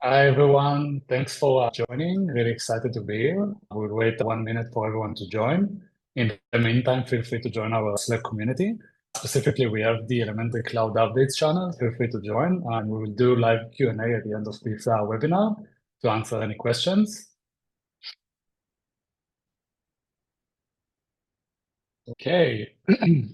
Hi everyone, thanks for joining. Really excited to be here. We'll wait 1 minute for everyone to join. In the meantime, feel free to join our Slack community. Specifically, we have the Elementary Cloud Updates channel. Feel free to join, and we will do live Q&A at the end of this webinar to answer any questions. Okay,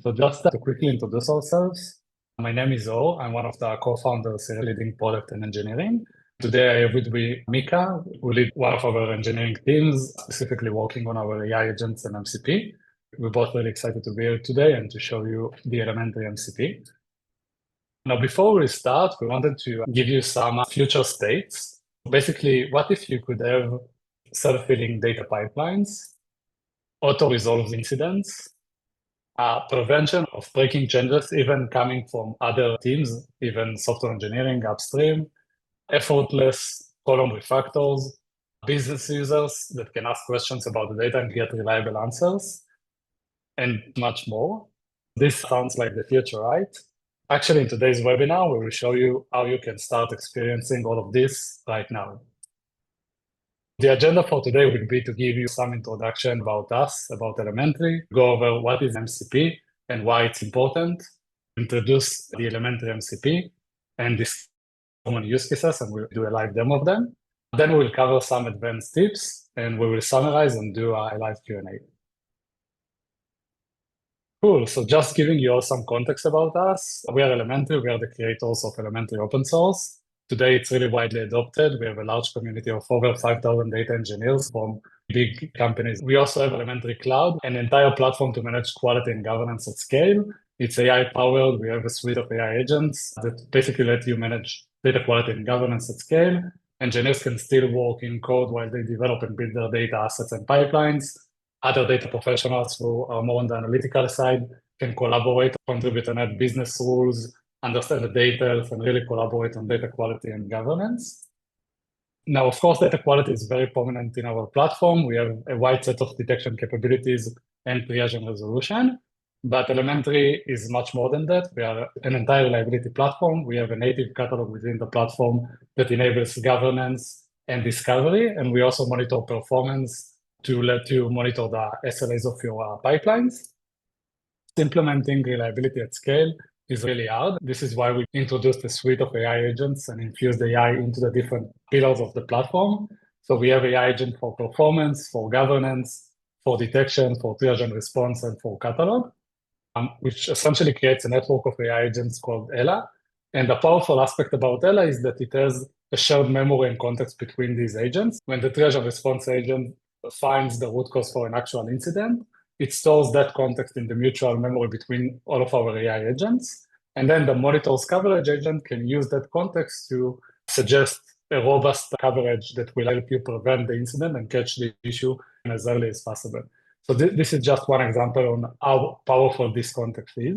so just to quickly introduce ourselves, my name is O. I'm one of the co-founders here leading product and engineering. Today I have with me Mika, who lead one of our engineering teams, specifically working on our AI agents and MCP. We're both really excited to be here today and to show you the Elementary MCP. Now, before we start, we wanted to give you some future states. Basically, what if you could have self-healing data pipelines, auto-resolve incidents, prevention of breaking changes, even coming from other teams, even software engineering upstream, effortless column refactors, business users that can ask questions about the data and get reliable answers, and much more. This sounds like the future, right? Actually, in today's webinar, we will show you how you can start experiencing all of this right now. The agenda for today will be to give you some introduction about us, about Elementary, go over what is MCP and why it's important, introduce the Elementary MCP, and discuss common use cases, and we'll do a live demo of them. Then we'll cover some advanced tips, and we will summarize and do a live Q&A. Cool, so just giving you all some context about us. We are Elementary, we are the creators of Elementary open source. Today, it's really widely adopted. We have a large community of over 5,000 data engineers from big companies. We also have Elementary Cloud, an entire platform to manage quality and governance at scale. It's AI powered. We have a suite of AI agents that basically let you manage data quality and governance at scale. Engineers can still work in code while they develop and build their data assets and pipelines. Other data professionals who are more on the analytical side can collaborate, contribute, and add business rules, understand the data, and really collaborate on data quality and governance. Now, of course, data quality is very prominent in our platform. We have a wide set of detection capabilities and triage and resolution, but Elementary is much more than that. We are an entire reliability platform. We have a native catalog within the platform that enables governance and discovery, and we also monitor performance to let you monitor the SLAs of your pipelines. Implementing reliability at scale is really hard. This is why we introduced a suite of AI agents and infused AI into the different pillars of the platform. So we have AI agent for performance, for governance, for detection, for triage and response, and for catalog, which essentially creates a network of AI agents called Ella. And the powerful aspect about Ella is that it has a shared memory and context between these agents. When the triage and response agent finds the root cause for an actual incident, it stores that context in the mutual memory between all of our AI agents. And then the monitors coverage agent can use that context to suggest a robust coverage that will help you prevent the incident and catch the issue as early as possible. So this is just one example on how powerful this context is.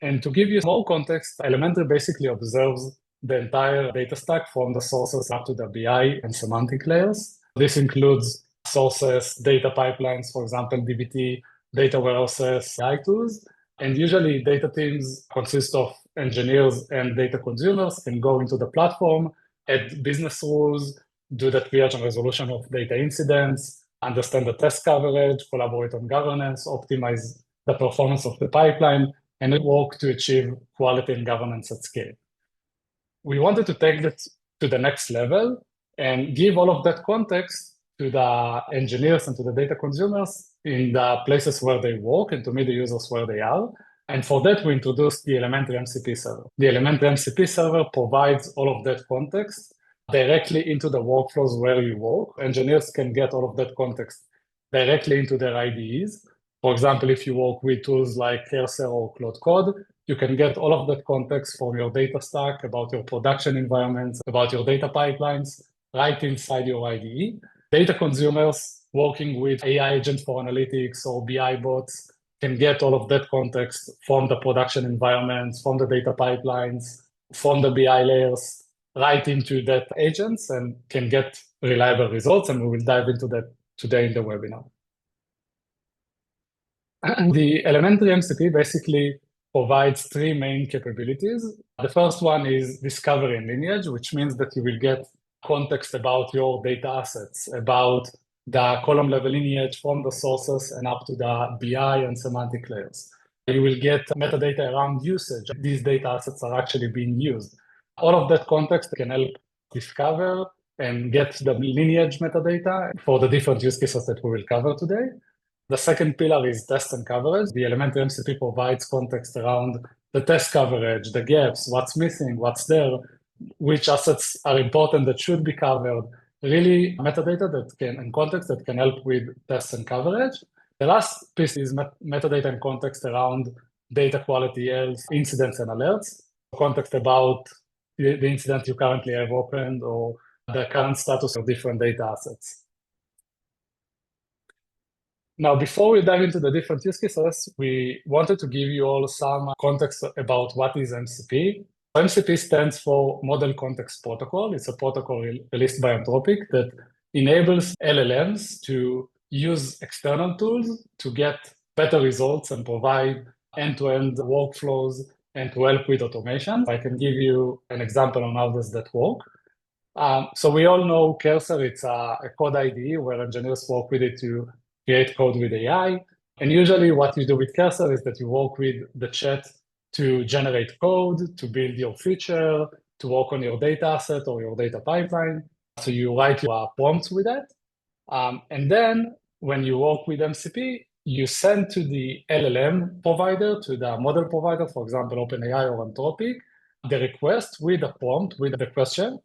And to give you more context, Elementary basically observes the entire data stack from the sources up to the BI and semantic layers. This includes sources, data pipelines, for example, dbt, data warehouses, AI tools. And usually data teams consist of engineers and data consumers can go into the platform, add business rules, do the triage and resolution of data incidents, understand the test coverage, collaborate on governance, optimize the performance of the pipeline, and work to achieve quality and governance at scale. We wanted to take that to the next level and give all of that context to the engineers and to the data consumers in the places where they work and to meet the users where they are. And for that, we introduced the Elementary MCP Server. The Elementary MCP Server provides all of that context directly into the workflows where you work. Engineers can get all of that context directly into their IDEs. For example, if you work with tools like Cursor or Cloud Code, you can get all of that context from your data stack about your production environments, about your data pipelines, right inside your IDE. Data consumers working with AI agents for analytics or BI bots can get all of that context from the production environments, from the data pipelines, from the BI layers, right into that agents and can get reliable results. And we will dive into that today in the webinar. The Elementary MCP basically provides three main capabilities. The first one is discovery and lineage, which means that you will get context about your data assets, about the column level lineage from the sources and up to the BI and semantic layers. You will get metadata around usage. These data assets are actually being used. All of that context can help discover and get the lineage metadata for the different use cases that we will cover today. The second pillar is test and coverage. The Elementary MCP provides context around the test coverage, the gaps, what's missing, what's there, which assets are important that should be covered. Really metadata that can, and context that can help with test and coverage. The last piece is metadata and context around data quality, health, incidents and alerts. Context about the incident you currently have opened or the current status of different data assets. Now, before we dive into the different use cases, we wanted to give you all some context about what is MCP. MCP stands for Model Context Protocol. It's a protocol released by Anthropic that enables LLMs to use external tools to get better results and provide end-to-end workflows and to help with automation. I can give you an example on how does that work. So we all know Cursor, it's a code IDE where engineers work with it to create code with AI. And usually what you do with Cursor is that you work with the chat to generate code, to build your feature, to work on your data asset or your data pipeline. So you write your prompts with that. And then when you work with MCP, you send to the LLM provider, to the model provider, for example, OpenAI or Anthropic, the request with the prompt, with the question,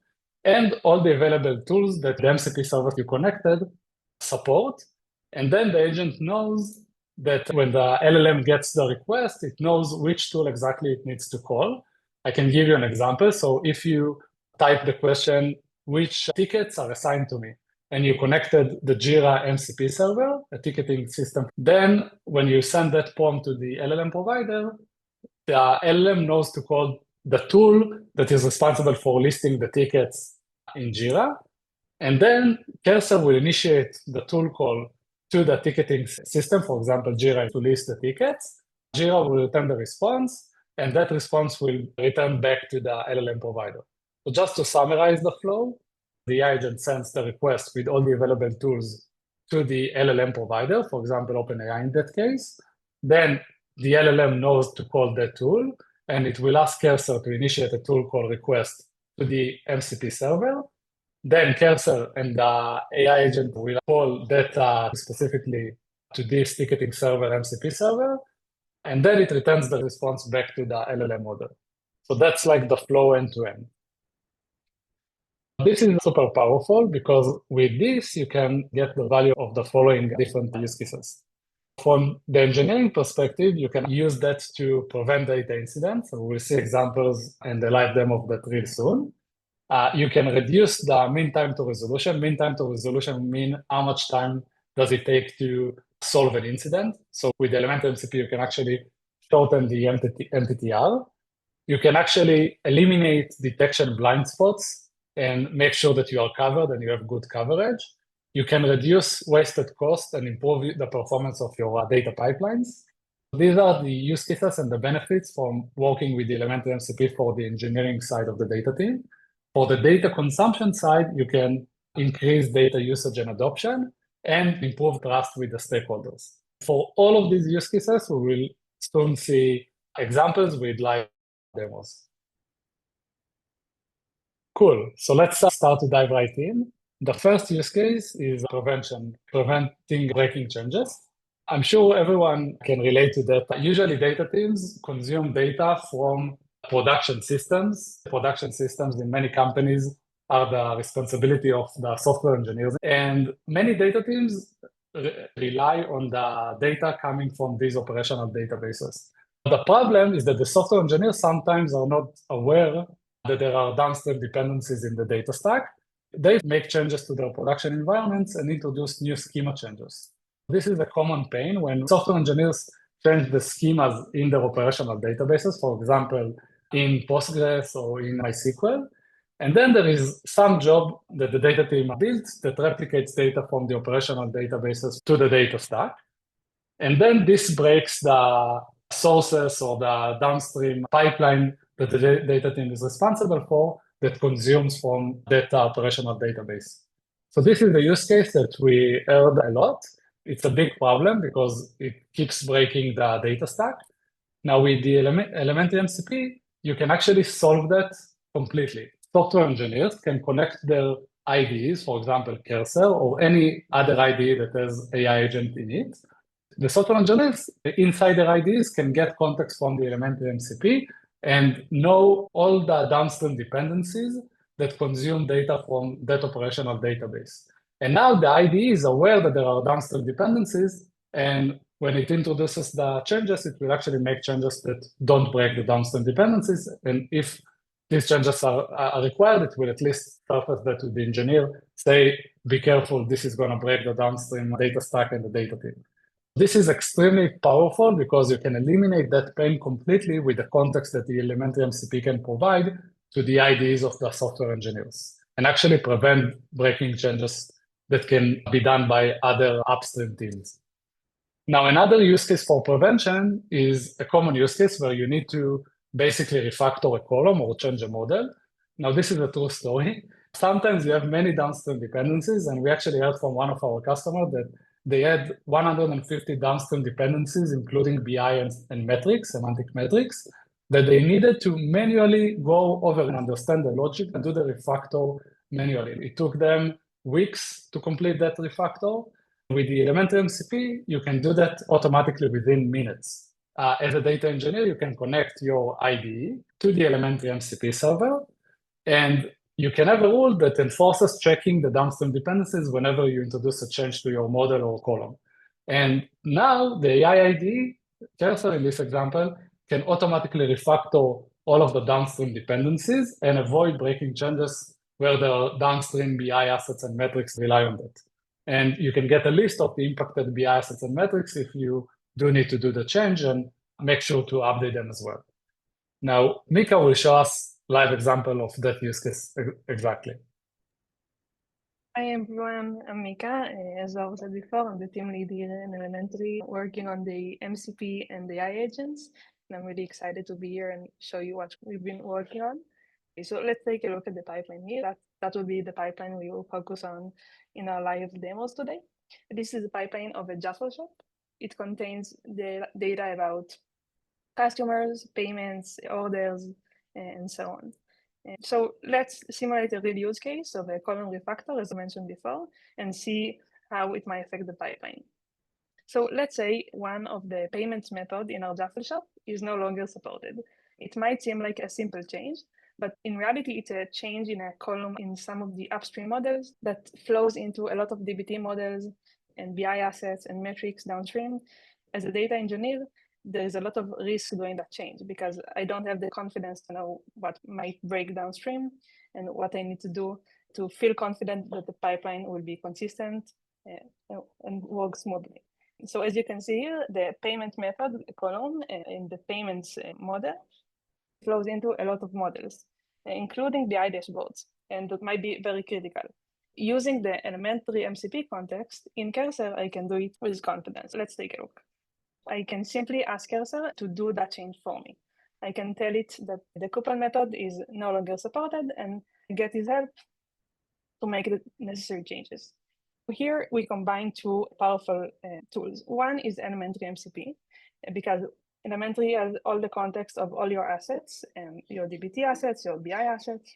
and all the available tools that the MCP server you connected support. And then the agent knows that when the LLM gets the request, it knows which tool exactly it needs to call. I can give you an example. So if you type the question, which tickets are assigned to me, and you connected the Jira MCP server, a ticketing system, then when you send that prompt to the LLM provider, the LLM knows to call the tool that is responsible for listing the tickets in Jira. And then Cursor will initiate the tool call to the ticketing system, for example, Jira, to list the tickets. Jira will return the response, and that response will return back to the LLM provider. So just to summarize the flow, the agent sends the request with all the available tools to the LLM provider, for example, OpenAI in that case. Then the LLM knows to call that tool, and it will ask Cursor to initiate a tool call request to the MCP server. Then Cursor and the AI agent will call that specifically to this ticketing server, MCP server, and then it returns the response back to the LLM model. So that's like the flow end to end. This is super powerful because with this, you can get the value of the following different use cases. From the engineering perspective, you can use that to prevent data incidents. So we'll see examples and the live demo of that real soon. You can reduce the mean time to resolution. Mean time to resolution mean how much time does it take to solve an incident. So with Elementary MCP, you can actually shorten the MTTR. You can actually eliminate detection blind spots and make sure that you are covered and you have good coverage. You can reduce wasted cost and improve the performance of your data pipelines. These are the use cases and the benefits from working with the Elementary MCP for the engineering side of the data team. For the data consumption side, you can increase data usage and adoption and improve trust with the stakeholders. For all of these use cases, we will soon see examples with live demos. Cool. So let's start to dive right in. The first use case is preventing breaking changes. I'm sure everyone can relate to that. Usually data teams consume data from production systems. Production systems in many companies are the responsibility of the software engineers. And many data teams rely on the data coming from these operational databases. The problem is that the software engineers sometimes are not aware that there are downstream dependencies in the data stack. They make changes to their production environments and introduce new schema changes. This is a common pain when software engineers change the schemas in their operational databases, for example, in Postgres or in MySQL. And then there is some job that the data team builds that replicates data from the operational databases to the data stack. And then this breaks the sources or the downstream pipeline that the data team is responsible for that consumes from data operational database. So this is the use case that we heard a lot. It's a big problem because it keeps breaking the data stack. Now with the Elementary MCP, you can actually solve that completely. Software engineers can connect their IDEs, for example, Cursor or any other IDE that has AI agent in it. The software engineers inside their IDEs can get context from the Elementary MCP and know all the downstream dependencies that consume data from that operational database. And now the IDE is aware that there are downstream dependencies, and when it introduces the changes, it will actually make changes that don't break the downstream dependencies. And if these changes are required, it will at least surface that to the engineer, say, be careful, this is going to break the downstream data stack and the data team. This is extremely powerful because you can eliminate that pain completely with the context that the Elementary MCP can provide to the IDEs of the software engineers and actually prevent breaking changes that can be done by other upstream teams. Now, another use case for prevention is a common use case where you need to basically refactor a column or change a model. Now, this is a true story. Sometimes you have many downstream dependencies, and we actually heard from one of our customers that they had 150 downstream dependencies, including BI and metrics, semantic metrics, that they needed to manually go over and understand the logic and do the refactor manually. It took them weeks to complete that refactor. With the Elementary MCP, you can do that automatically within minutes. As a data engineer, you can connect your IDE to the Elementary MCP server, and you can have a rule that enforces checking the downstream dependencies whenever you introduce a change to your model or column. And now the AI IDE, Cursor in this example, can automatically refactor all of the downstream dependencies and avoid breaking changes where the downstream BI assets and metrics rely on that. And you can get a list of the impacted BI assets and metrics if you do need to do the change, and make sure to update them as well. Now, Mika will show us live example of that use case exactly. Hi everyone, I'm Mika. As I said before, I'm the team lead here in Elementary, working on the MCP and the AI agents. And I'm really excited to be here and show you what we've been working on. So let's take a look at the pipeline here. That will be the pipeline we will focus on in our live demos today. This is the pipeline of a Jaffa shop. It contains the data about customers, payments, orders, and so on. So let's simulate a real use case of a column refactor, as I mentioned before, and see how it might affect the pipeline. So let's say one of the payments method in our Jaffa shop is no longer supported. It might seem like a simple change, but in reality, it's a change in a column in some of the upstream models that flows into a lot of DBT models and BI assets and metrics downstream. As a data engineer, there is a lot of risk doing that change because I don't have the confidence to know what might break downstream and what I need to do to feel confident that the pipeline will be consistent and work smoothly. So as you can see here, the payment method column in the payments model flows into a lot of models, including BI dashboards, and that might be very critical. Using the Elementary MCP context in Cursor, I can do it with confidence. Let's take a look. I can simply ask Cursor to do that change for me. I can tell it that the coupon method is no longer supported and get his help to make the necessary changes. Here we combine two powerful tools. One is Elementary MCP, because Elementary has all the context of all your assets, your DBT assets, your BI assets,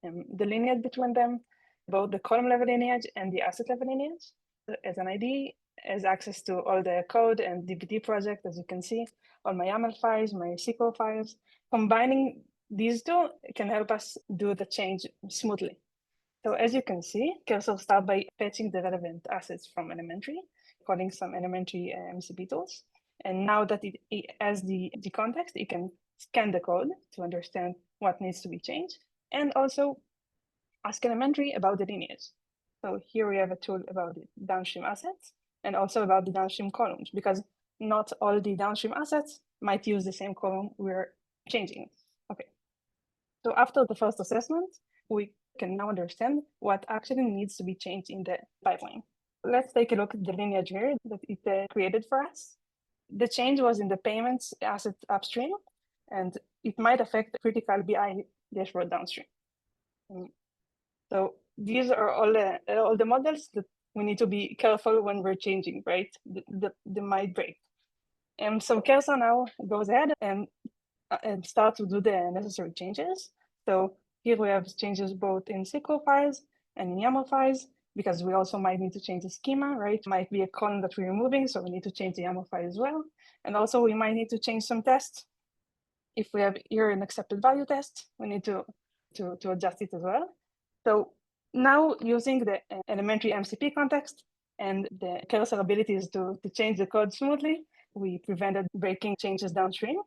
the lineage between them, both the column level lineage and the asset level lineage. As an IDE, has access to all the code and DBT project, as you can see, all my YAML files, my SQL files. Combining these two can help us do the change smoothly. So as you can see, Cursor starts by fetching the relevant assets from Elementary, calling some Elementary MCP tools. And now that it has the context, it can scan the code to understand what needs to be changed, and also ask Elementary about the lineage. So here we have a tool about the downstream assets and also about the downstream columns, because not all the downstream assets might use the same column we're changing. Okay. So after the first assessment, we can now understand what actually needs to be changed in the pipeline. Let's take a look at the lineage here that it created for us. The change was in the payments asset upstream, and it might affect the critical BI dashboard downstream. So these are all the models that we need to be careful when we're changing, right? They might break. And so Cursor now goes ahead and start to do the necessary changes. So here we have changes both in SQL files and in YAML files, because we also might need to change the schema, right? Might be a column that we're removing, so we need to change the YAML file as well. And also we might need to change some tests. If we have here an accepted value test, we need to adjust it as well. So now using the elementary MCP context and the Cursor abilities to change the code smoothly, we prevented breaking changes downstream.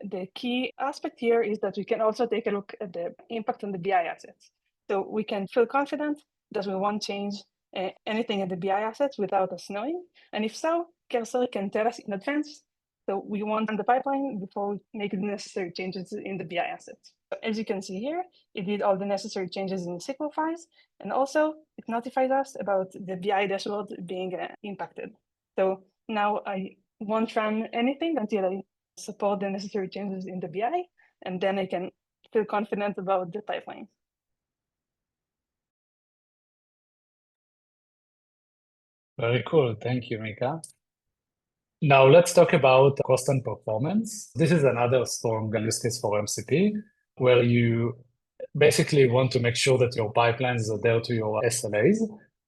The key aspect here is that we can also take a look at the impact on the BI assets. So we can feel confident that we won't change anything in the BI assets without us knowing. And if so, Cursor can tell us in advance. So we want the pipeline before we make the necessary changes in the BI assets. As you can see here, it did all the necessary changes in SQL files, and also it notified us about the BI dashboard being impacted. So now I won't run anything until I support the necessary changes in the BI, and then I can feel confident about the pipeline. Very cool. Thank you, Mika. Now let's talk about cost and performance. This is another strong use case for MCP, where you basically want to make sure that your pipelines are there to your SLAs.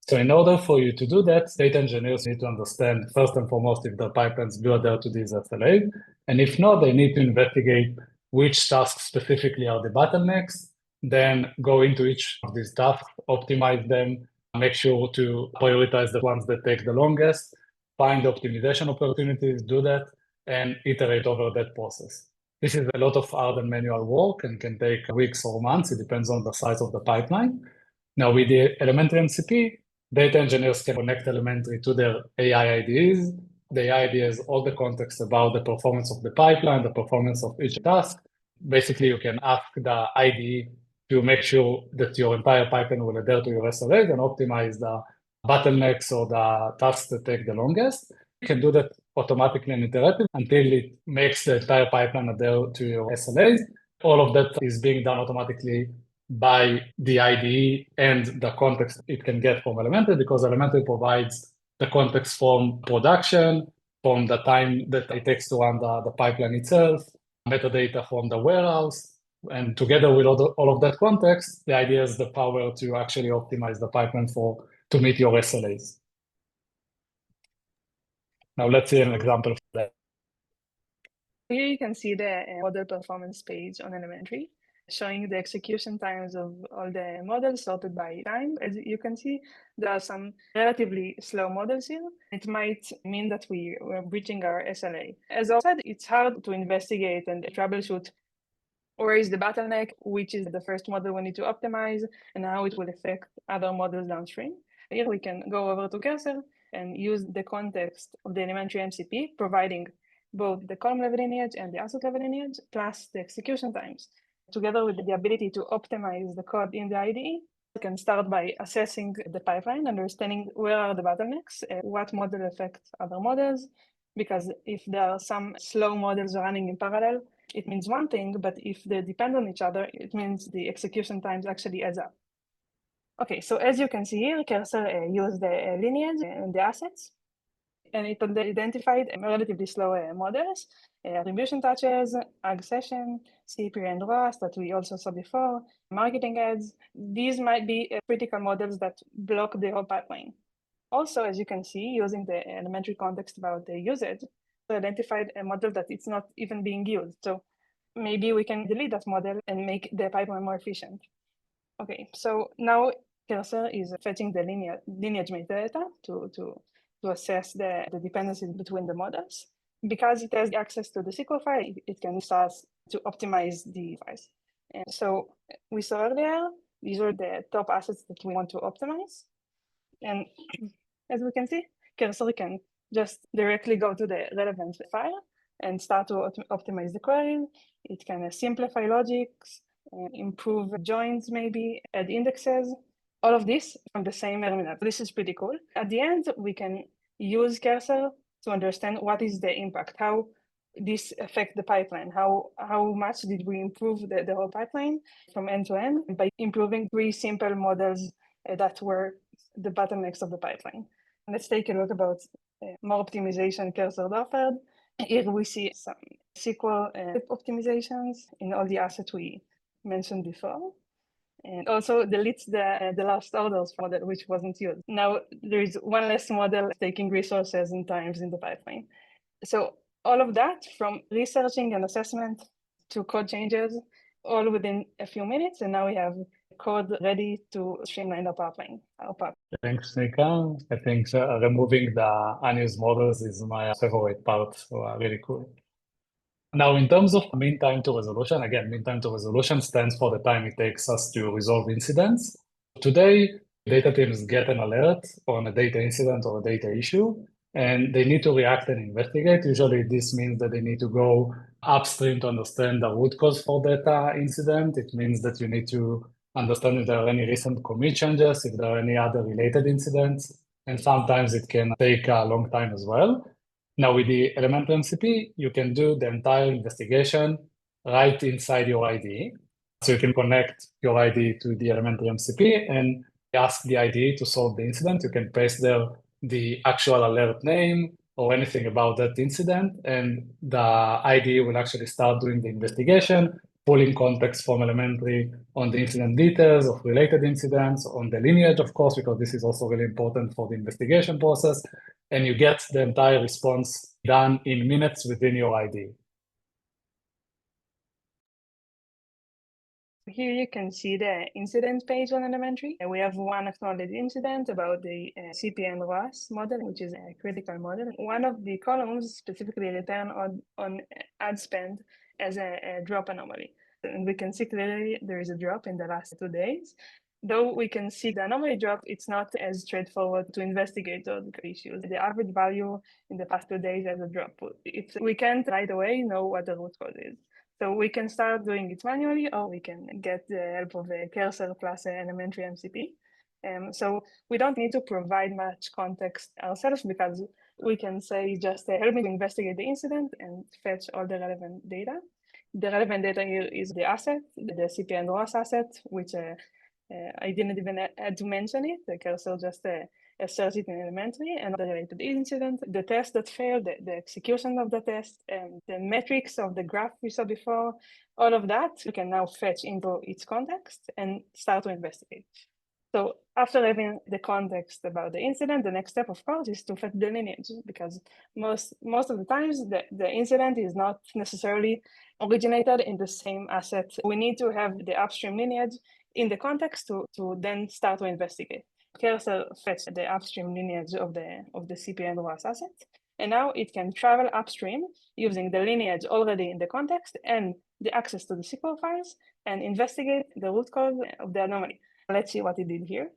So in order for you to do that, data engineers need to understand first and foremost if the pipelines do adhere to these SLAs. And if not, they need to investigate which tasks specifically are the bottlenecks, then go into each of these tasks, optimize them, make sure to prioritize the ones that take the longest, find optimization opportunities, do that, and iterate over that process. This is a lot of hard and manual work and can take weeks or months. It depends on the size of the pipeline. Now, with the Elementary MCP, data engineers can connect Elementary to their AI IDEs. The AI IDE has all the context about the performance of the pipeline, the performance of each task. Basically, you can ask the IDE to make sure that your entire pipeline will adhere to your SLAs and optimize the bottlenecks or the tasks that take the longest. You can do that automatically and iterative until it makes the entire pipeline adhere to your SLAs. All of that is being done automatically by the IDE and the context it can get from Elementary, because Elementary provides the context from production, from the time that it takes to run the pipeline itself, metadata from the warehouse, and together with all of that context, the idea is the power to actually optimize the pipeline to meet your SLAs. Now let's see an example of that. Here you can see the model performance page on Elementary, showing the execution times of all the models sorted by time. As you can see, there are some relatively slow models here. It might mean that we're breaching our SLA. As I said, it's hard to investigate and troubleshoot where is the bottleneck, which is the first model we need to optimize, and how it will affect other models downstream. Here we can go over to Cursor and use the context of the Elementary MCP, providing both the column level lineage and the asset level lineage, plus the execution times. Together with the ability to optimize the code in the IDE, we can start by assessing the pipeline, understanding where are the bottlenecks, what model affects other models, because if there are some slow models running in parallel, it means one thing, but if they depend on each other, it means the execution times actually adds up. Okay, so as you can see here, Cursor used the lineage and the assets, and it identified relatively slow models, attribution touches, ag session, CP and ROAS that we also saw before, marketing ads. These might be critical models that block the whole pipeline. Also, as you can see, using the elementary context about the usage, we identified a model that it's not even being used. So maybe we can delete that model and make the pipeline more efficient. Okay, so now Cursor is fetching the lineage metadata to assess the dependencies between the models. Because it has access to the SQL file, it can start to optimize the files. And so we saw earlier, these are the top assets that we want to optimize. And as we can see, Cursor can just directly go to the relevant file and start to optimize the query. It can simplify logics, improve joins maybe, add indexes, all of this from the same terminal. This is pretty cool. At the end, we can use Cursor to understand what is the impact, how this affect the pipeline, how much did we improve the whole pipeline from end to end by improving 3 simple models that were the bottlenecks of the pipeline. Let's take a look about more optimization Cursor offered. Here we see some SQL optimizations in all the assets we mentioned before. And also deletes the last orders model, which wasn't used. Now there is one less model taking resources and times in the pipeline. So all of that, from researching and assessment to code changes, all within a few minutes, and now we have code ready to streamline the pipeline. Thanks, Nika. I think removing the unused models is my favorite part, so really cool. Now, in terms of mean time to resolution, again, mean time to resolution stands for the time it takes us to resolve incidents. Today, data teams get an alert on a data incident or a data issue, and they need to react and investigate. Usually, this means that they need to go upstream to understand the root cause for that incident. It means that you need to understand if there are any recent commit changes, if there are any other related incidents, and sometimes it can take a long time as well. Now, with the Elementary MCP, you can do the entire investigation right inside your IDE. So you can connect your IDE to the Elementary MCP and ask the IDE to solve the incident. You can paste there the actual alert name or anything about that incident, and the IDE will actually start doing the investigation, pulling context from Elementary on the incident details of related incidents, on the lineage, of course, because this is also really important for the investigation process, and you get the entire response done in minutes within your IDE. Here you can see the incident page on Elementary. We have one acknowledged incident about the CPN ROAS model, which is a critical model. One of the columns specifically return on ad spend as a drop anomaly. And we can see clearly there is a drop in the last 2 days. Though we can see the anomaly drop, it's not as straightforward to investigate those issues. The average value in the past 2 days as a drop. We can't right away know what the root cause is. So we can start doing it manually, or we can get the help of a Cursor plus an Elementary MCP. So we don't need to provide much context ourselves, because we can say just help me investigate the incident and fetch all the relevant data. The relevant data here is the asset, the CPN ROAS asset, which I didn't even add to mention it. The Cursor just asserts it in Elementary, and the related incident, the test that failed, the execution of the test, and the metrics of the graph we saw before, all of that you can now fetch into its context and start to investigate. So after having the context about the incident, the next step, of course, is to fetch the lineage, because most of the times the incident is not necessarily originated in the same asset. We need to have the upstream lineage in the context to then start to investigate. Cursor fetch the upstream lineage of the CPN ROAS asset, and now it can travel upstream using the lineage already in the context and the access to the SQL files and investigate the root cause of the anomaly. Let's see what it did here.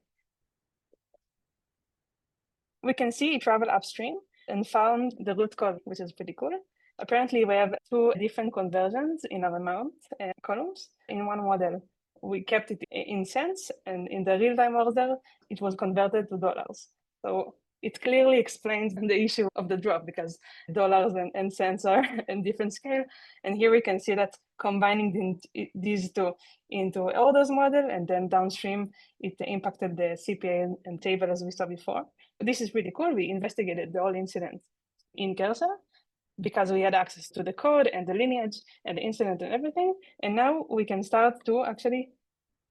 We can see it traveled upstream and found the root cause, which is pretty cool. Apparently, we have 2 different conversions in our amount columns in one model. We kept it in cents, and in the real-time order, it was converted to dollars. So it clearly explains the issue of the drop, because dollars and cents are in different scale. And here we can see that combining these 2 into orders model, and then downstream, it impacted the CPA and table as we saw before. This is pretty cool. We investigated the whole incident in Cursor, because we had access to the code and the lineage and the incident and everything. And now we can start to actually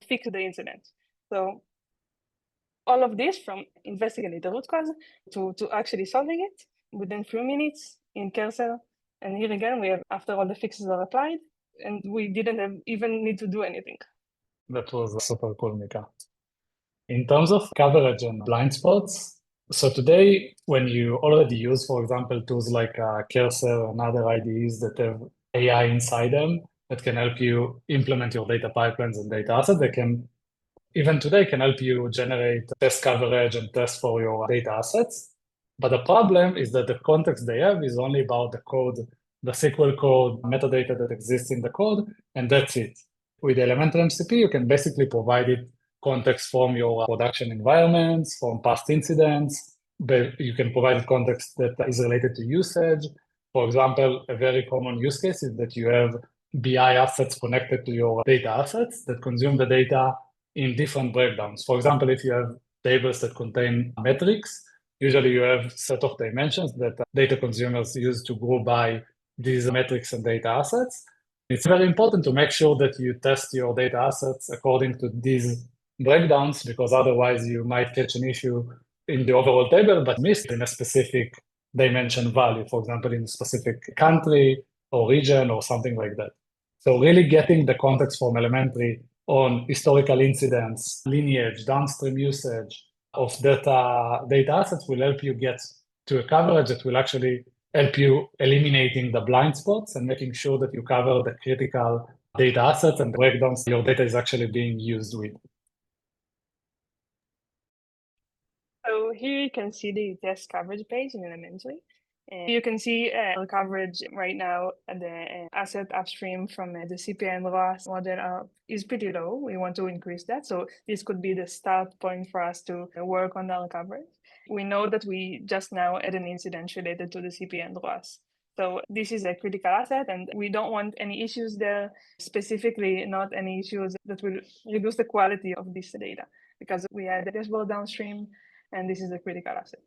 fix the incident. So all of this, from investigating the root cause to actually solving it within 3 minutes in Cursor. And here again, we have, after all the fixes are applied, and we didn't even need to do anything. That was super cool, Mika. In terms of coverage and blind spots, so today, when you already use, for example, tools like Cursor and other IDEs that have AI inside them that can help you implement your data pipelines and data assets, they can, even today, can help you generate test coverage and test for your data assets. But the problem is that the context they have is only about the code, the SQL code, metadata that exists in the code, and that's it. With Elementary MCP, you can basically provide it context from your production environments, from past incidents, but you can provide context that is related to usage. For example, a very common use case is that you have BI assets connected to your data assets that consume the data in different breakdowns. For example, if you have tables that contain metrics, usually you have a set of dimensions that data consumers use to group by these metrics and data assets. It's very important to make sure that you test your data assets according to these breakdowns, because otherwise you might catch an issue in the overall table, but missed in a specific dimension value, for example, in a specific country or region or something like that. So really getting the context from Elementary on historical incidents, lineage, downstream usage of data assets will help you get to a coverage that will actually help you eliminating the blind spots and making sure that you cover the critical data assets and breakdowns your data is actually being used with. So here you can see the test coverage page in Elementary. And you can see the coverage right now at the asset upstream from the CPI and ROAS model is pretty low. We want to increase that. So this could be the start point for us to work on our coverage. We know that we just now had an incident related to the CPI and ROAS. So this is a critical asset and we don't want any issues there, specifically not any issues that will reduce the quality of this data, because we had the dashboard downstream and this is a critical asset.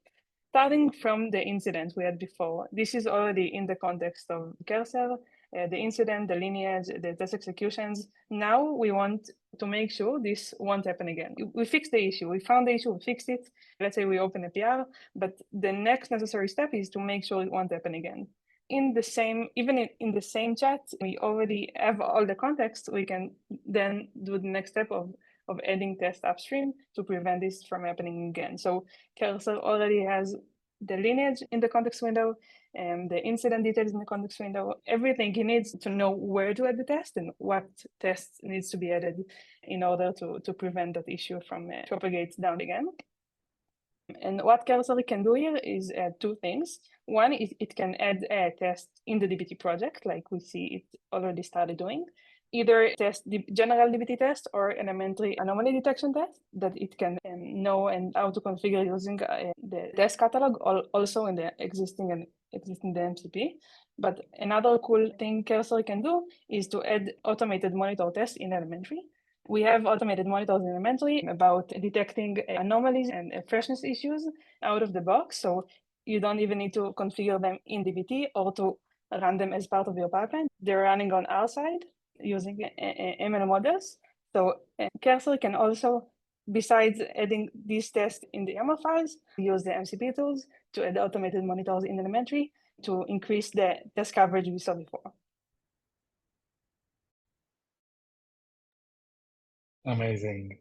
Starting from the incident we had before, this is already in the context of Cursor, the incident, the lineage, the test executions. Now we want to make sure this won't happen again. We fixed the issue, we found the issue, we fixed it. Let's say we open a PR, but the next necessary step is to make sure it won't happen again. Even in the same chat, we already have all the context. We can then do the next step of adding tests upstream to prevent this from happening again. So Cursor already has the lineage in the context window, and the incident details in the context window, everything he needs to know where to add the test and what test needs to be added in order to prevent that issue from propagating down again. And what Cursor can do here is two things. One is it can add a test in the DBT project, like we see it already started doing. Either test the general DBT test or elementary anomaly detection test that it can know and how to configure using the test catalog, also in the existing the MCP. But another cool thing Cursor can do is to add automated monitor tests in Elementary. We have automated monitors in Elementary about detecting anomalies and freshness issues out of the box. So you don't even need to configure them in DBT or to run them as part of your pipeline. They're running on our side using ML models. So Cursor can also, besides adding these tests in the YAML files, use the MCP tools to add automated monitors in Elementary to increase the test coverage we saw before. Amazing.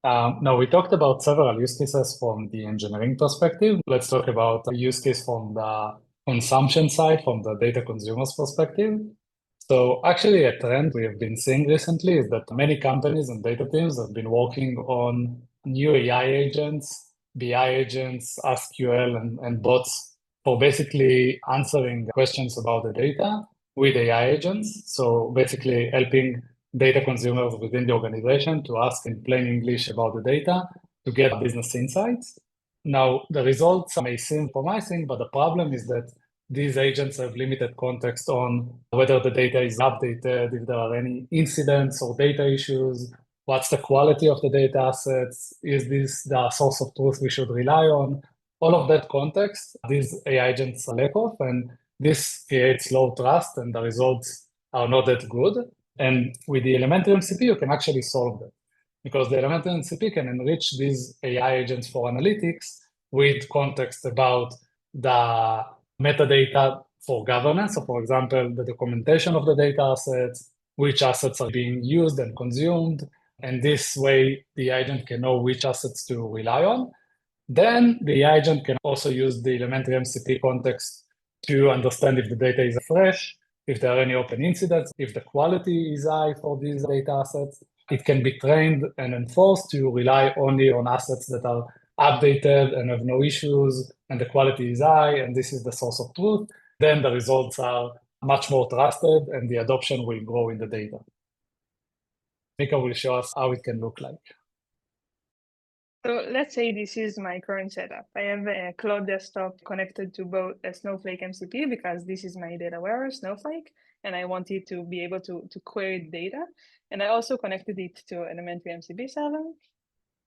Now, we talked about several use cases from the engineering perspective. Let's talk about a use case from the consumption side, from the data consumers perspective. So actually, a trend we have been seeing recently is that many companies and data teams have been working on new AI agents, BI agents, SQL, and bots for basically answering questions about the data with AI agents. So basically helping data consumers within the organization to ask in plain English about the data to get business insights. Now, the results may seem promising, but the problem is that these agents have limited context on whether the data is updated, if there are any incidents or data issues, what's the quality of the data assets, is this the source of truth we should rely on? All of that context, these AI agents lack of, and this creates low trust and the results are not that good. And with the Elementary MCP, you can actually solve that, because the Elementary MCP can enrich these AI agents for analytics with context about the metadata for governance. So for example, the documentation of the data assets, which assets are being used and consumed. And this way, the agent can know which assets to rely on. Then the agent can also use the Elementary MCP context to understand if the data is fresh, if there are any open incidents, if the quality is high for these data assets. It can be trained and enforced to rely only on assets that are updated and have no issues, and the quality is high, and this is the source of truth. Then the results are much more trusted, and the adoption will grow in the data. Mika will show us how it can look like. So let's say this is my current setup. I have a cloud desktop connected to both a Snowflake MCP because this is my data warehouse, Snowflake, and I want it to be able to query data. And I also connected it to Elementary MCP Server.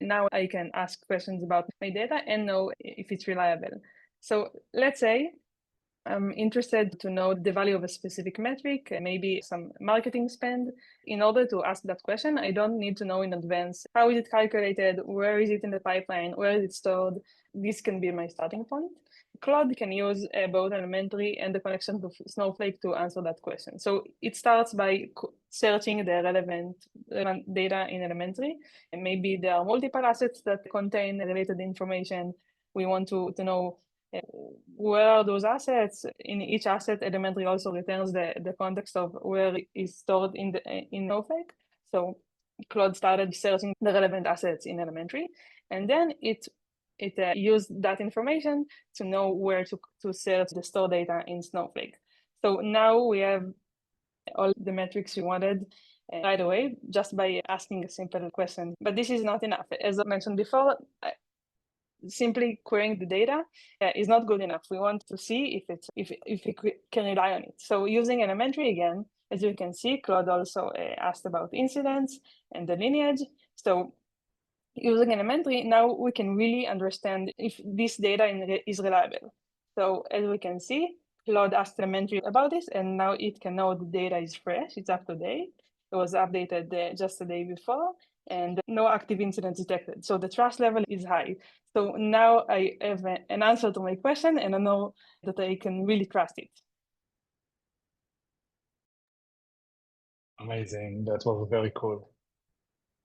Now I can ask questions about my data and know if it's reliable. So let's say I'm interested to know the value of a specific metric, maybe some marketing spend. In order to ask that question, I don't need to know in advance how is it calculated, where is it in the pipeline, where is it stored. This can be my starting point. Claude can use both elementary and the connection to Snowflake to answer that question. So it starts by searching the relevant data in elementary, and maybe there are multiple assets that contain related information. We want to know where are those assets. In each asset, elementary also returns the context of where it is stored in Snowflake. So Claude started searching the relevant assets in elementary, and then it used that information to know where to search the store data in Snowflake. So now we have all the metrics we wanted right away just by asking a simple question. But this is not enough. As I mentioned before, simply querying the data is not good enough. We want to see if we can rely on it. So using elementary again, as you can see, Claude also asked about incidents and the lineage. So using elementary, now we can really understand if this data is reliable. So as we can see, Claude asked elementary about this, and now it can know the data is fresh, it's up to date. It was updated just the day before, and no active incidents detected. So the trust level is high. So now I have an answer to my question, and I know that I can really trust it. Amazing. That was very cool.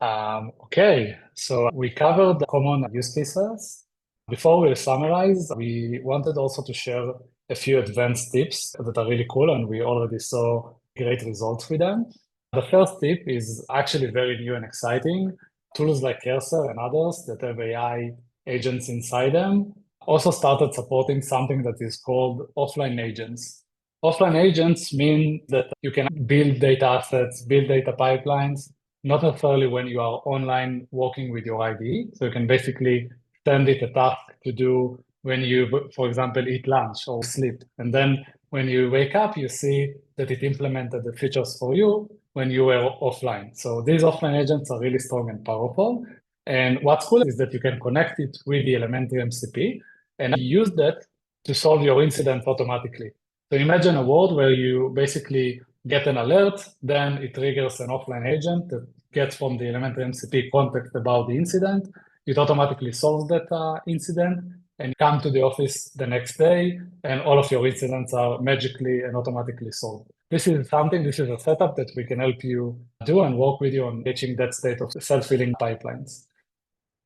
Okay, so we covered the common use cases. Before we summarize, we wanted also to share a few advanced tips that are really cool, and we already saw great results with them. The first tip is actually very new and exciting. Tools like Cursor and others that have AI agents inside them also started supporting something that is called offline agents. Offline agents mean that you can build data assets, build data pipelines, not necessarily when you are online working with your IDE. So you can basically send it a task to do when you, for example, eat lunch or sleep. And then when you wake up, you see that it implemented the features for you when you were offline. So these offline agents are really strong and powerful. And what's cool is that you can connect it with the Elementary MCP and use that to solve your incident automatically. So imagine a world where you basically get an alert, then it triggers an offline agent that gets from the Elementary MCP context about the incident. It automatically solves that incident and come to the office the next day, and all of your incidents are magically and automatically solved. This is a setup that we can help you do and work with you on reaching that state of self-healing pipelines.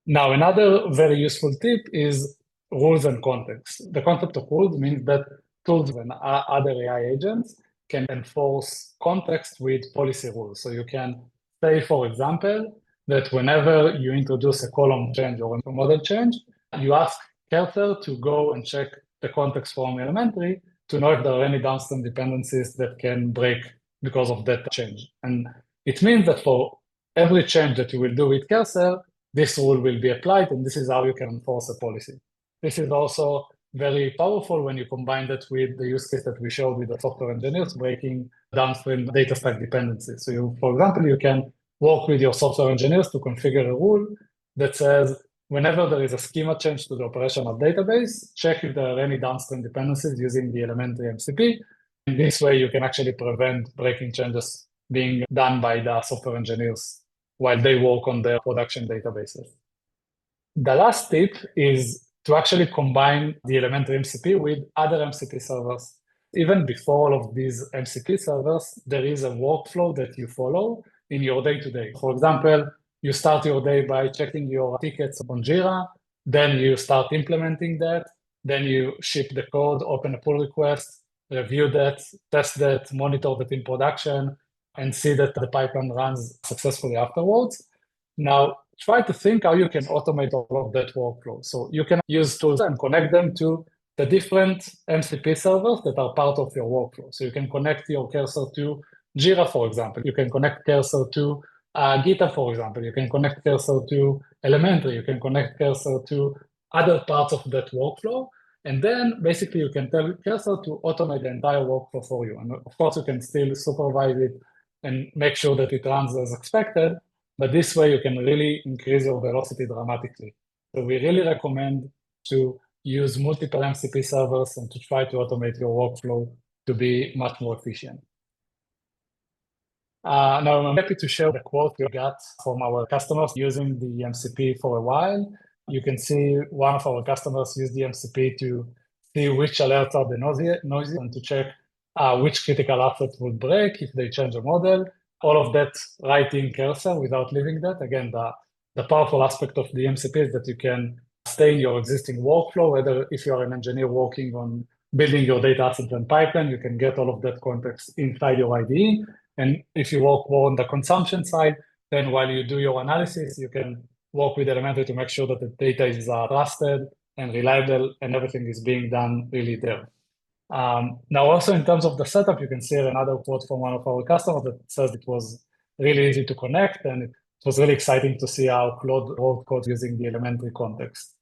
Now, another very useful tip is rules and context. The concept of rules means that tools and other AI agents can enforce context with policy rules. So you can say, for example, that whenever you introduce a column change or a model change, you ask Cursor to go and check the context from elementary to know if there are any downstream dependencies that can break because of that change. And it means that for every change that you will do with Cursor, this rule will be applied, and this is how you can enforce a policy. This is also very powerful when you combine that with the use case that we showed with the software engineers breaking downstream data stack dependencies. So you, for example, you can work with your software engineers to configure a rule that says whenever there is a schema change to the operational database, check if there are any downstream dependencies using the Elementary MCP. And this way you can actually prevent breaking changes being done by the software engineers while they work on their production databases. The last tip is to actually combine the Elementary MCP with other MCP servers. Even before all of these MCP servers, there is a workflow that you follow in your day-to-day. For example, you start your day by checking your tickets on Jira, then you start implementing that, then you ship the code, open a pull request, review that, test that, monitor that in production, and see that the pipeline runs successfully afterwards. Now, try to think how you can automate all of that workflow. So you can use tools and connect them to the different MCP servers that are part of your workflow. So you can connect your Cursor to Jira, for example. You can connect Cursor to GitHub, for example, you can connect Cursor to Elementary, you can connect Cursor to other parts of that workflow, and then basically you can tell Cursor to automate the entire workflow for you. And of course, you can still supervise it and make sure that it runs as expected, but this way you can really increase your velocity dramatically. So we really recommend to use multiple MCP servers and to try to automate your workflow to be much more efficient. Now, I'm happy to share the quote we got from our customers using the MCP for a while. You can see one of our customers use the MCP to see which alerts are the noisy and to check which critical assets will break if they change a model. All of that right in Cursor without leaving that. Again, the powerful aspect of the MCP is that you can stay in your existing workflow, whether if you're an engineer working on building your data assets and pipeline, you can get all of that context inside your IDE. And if you work more on the consumption side, then while you do your analysis, you can work with Elementary to make sure that the data is trusted and reliable and everything is being done really there. Now, also in terms of the setup, you can see another quote from one of our customers that says it was really easy to connect and it was really exciting to see how Claude wrote code using the Elementary context.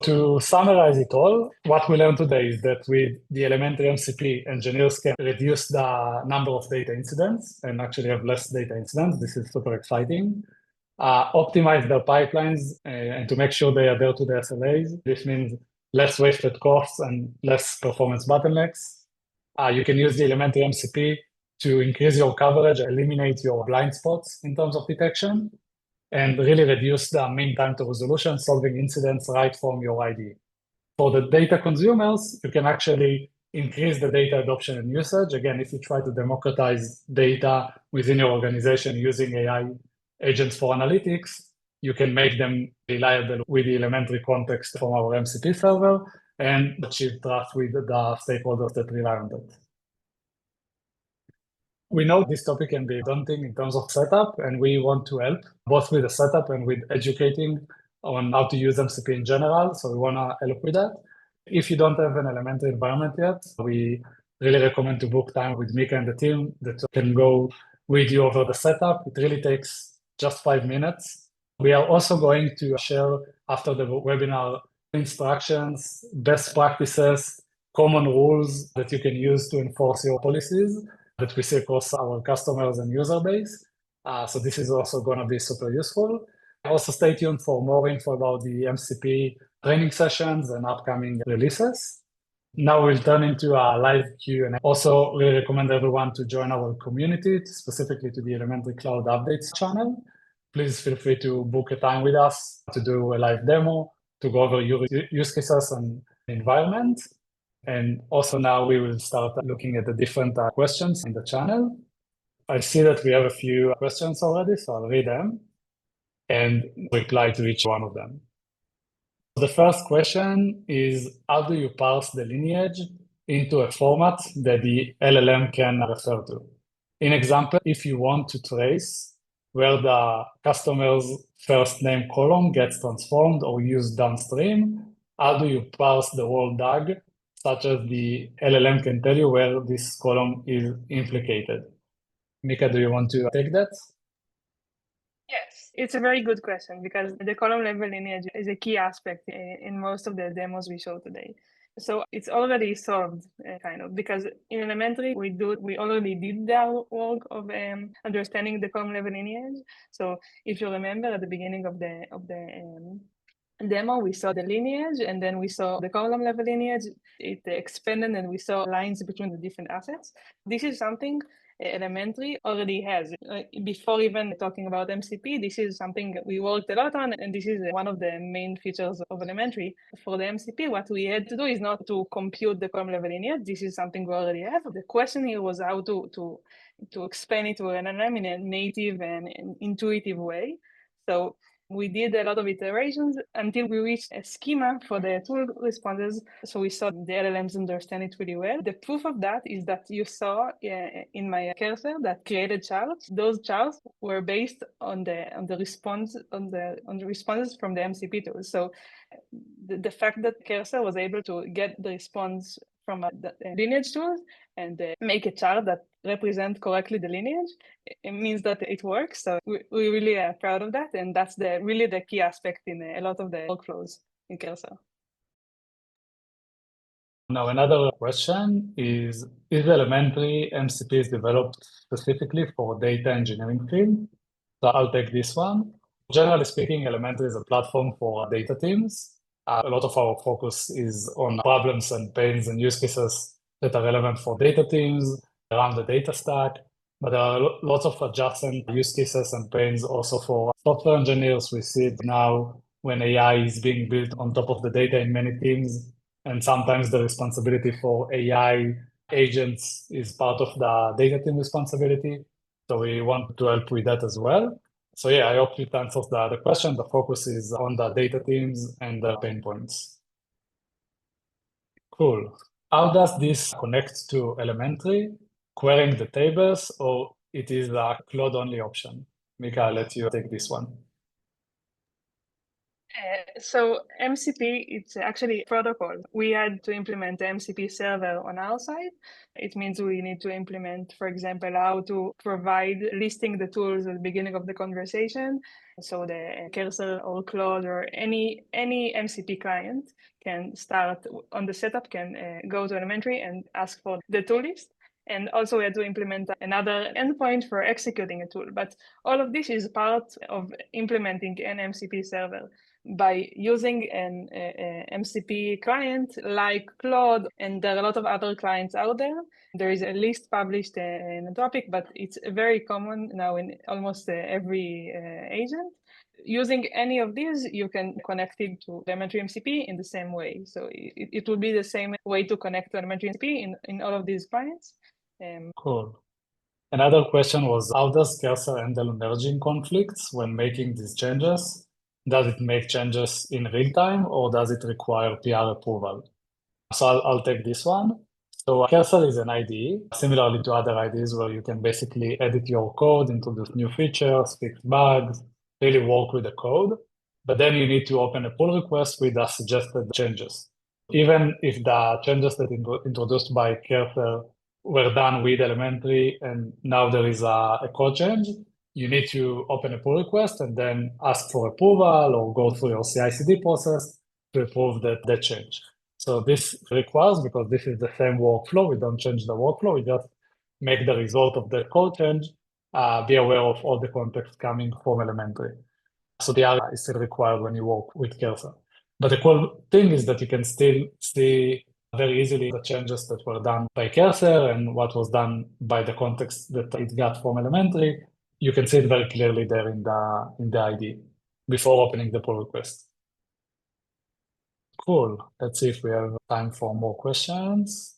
To summarize it all, what we learned today is that with the Elementary MCP, engineers can reduce the number of data incidents and actually have less data incidents. This is super exciting. Optimize their pipelines and to make sure they adhere to the SLAs. This means less wasted costs and less performance bottlenecks. You can use the Elementary MCP to increase your coverage, eliminate your blind spots in terms of detection, and really reduce the mean time to resolution, solving incidents right from your IDE. For the data consumers, you can actually increase the data adoption and usage. Again, if you try to democratize data within your organization using AI agents for analytics, you can make them reliable with the Elementary context from our MCP server and achieve trust with the stakeholders that rely on that. We know this topic can be daunting in terms of setup, and we want to help both with the setup and with educating on how to use MCP in general. So we want to help with that. If you don't have an Elementary environment yet, we really recommend to book time with Mika and the team that can go with you over the setup. It really takes just 5 minutes. We are also going to share after the webinar instructions, best practices, common rules that you can use to enforce your policies that we see across our customers and user base. So this is also going to be super useful. Also stay tuned for more info about the MCP training sessions and upcoming releases. Now we'll turn into a live Q&A. Also, we recommend everyone to join our community, specifically to the Elementary Cloud Updates channel. Please feel free to book a time with us to do a live demo, to go over your use cases and environment. And also now we will start looking at the different questions in the channel. I see that we have a few questions already, so I'll read them and reply to each one of them. The first question is, how do you parse the lineage into a format that the LLM can refer to? In example, if you want to trace where the customer's first name column gets transformed or used downstream, how do you parse the whole DAG such as the LLM can tell you where this column is implicated? Mika, do you want to take that? Yes, it's a very good question because the column level lineage is a key aspect in most of the demos we show today. So it's already solved kind of because in Elementary we already did the work of understanding the column level lineage. So if you remember at the beginning of the demo, we saw the lineage and then we saw the column level lineage. It expanded and we saw lines between the different assets. This is something Elementary already has. Before even talking about MCP, this is something we worked a lot on, and this is one of the main features of Elementary. For the MCP, what we had to do is not to compute the column level lineage. This is something we already have. The question here was how to expand it to an LLM in a native and intuitive way. So we did a lot of iterations until we reached a schema for the tool responses. So we saw the LLMs understand it really well. The proof of that is that you saw in my cursor that created charts. Those charts were based on the responses from the MCP tool. So the fact that cursor was able to get the response from the lineage tools and make a chart that represents correctly the lineage. It means that it works. So we're really proud of that. And that's really the key aspect in a lot of the workflows in Cursor. Now, another question is Elementary MCP developed specifically for data engineering field? So I'll take this one. Generally speaking, Elementary is a platform for data teams. A lot of our focus is on problems and pains and use cases that are relevant for data teams around the data stack. But there are lots of adjacent use cases and pains also for software engineers. We see it now when AI is being built on top of the data in many teams. And sometimes the responsibility for AI agents is part of the data team responsibility. So we want to help with that as well. So yeah, I hope it answers the question. The focus is on the data teams and the pain points. Cool. How does this connect to Elementary? Querying the tables, or it is a Claude-only option? Mika, I'll let you take this one. So MCP, it's actually a protocol. We had to implement the MCP server on our side. It means we need to implement, for example, how to provide listing the tools at the beginning of the conversation. So the Cursor or Claude or any MCP client can start on the setup, can go to Elementary and ask for the tool list. And also we had to implement another endpoint for executing a tool. But all of this is part of implementing an MCP server. By using an MCP client like Claude, and there are a lot of other clients out there. There is a list published in a topic, but it's very common now in almost every agent. Using any of these, you can connect it to Elementary MCP in the same way. So it will be the same way to connect to Elementary MCP in all of these clients. Cool. Another question was, how does Cursor handle merging conflicts when making these changes? Does it make changes in real time, or does it require PR approval? So I'll take this one. So Cursor is an IDE, similarly to other IDEs where you can basically edit your code, introduce new features, fix bugs, really work with the code. But then you need to open a pull request with the suggested changes. Even if the changes that introduced by Cursor were done with Elementary and now there is a code change, you need to open a pull request and then ask for approval or go through your CI/CD process to approve that change. So this requires, because this is the same workflow, we don't change the workflow, we just make the result of the code change, be aware of all the context coming from Elementary. So the R is still required when you work with Cursor. But the cool thing is that you can still see very easily the changes that were done by Cursor and what was done by the context that it got from Elementary. You can see it very clearly there in the ID before opening the pull request. Cool. Let's see if we have time for more questions.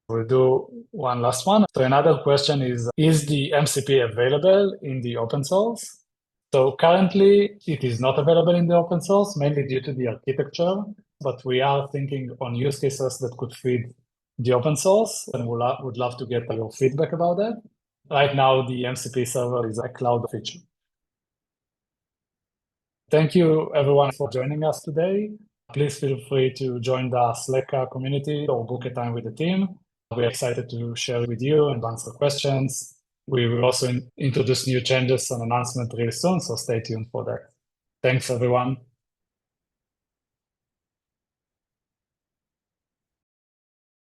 We'll do one last one. So another question is the MCP available in the open source? So currently it is not available in the open source, mainly due to the architecture, but we are thinking on use cases that could feed the open source, and would love to get your feedback about that. Right now, the MCP server is a cloud feature. Thank you everyone for joining us today. Please feel free to join the Slack community or book a time with the team. We're excited to share with you and answer questions. We will also introduce new changes and announcements really soon, so stay tuned for that. Thanks everyone.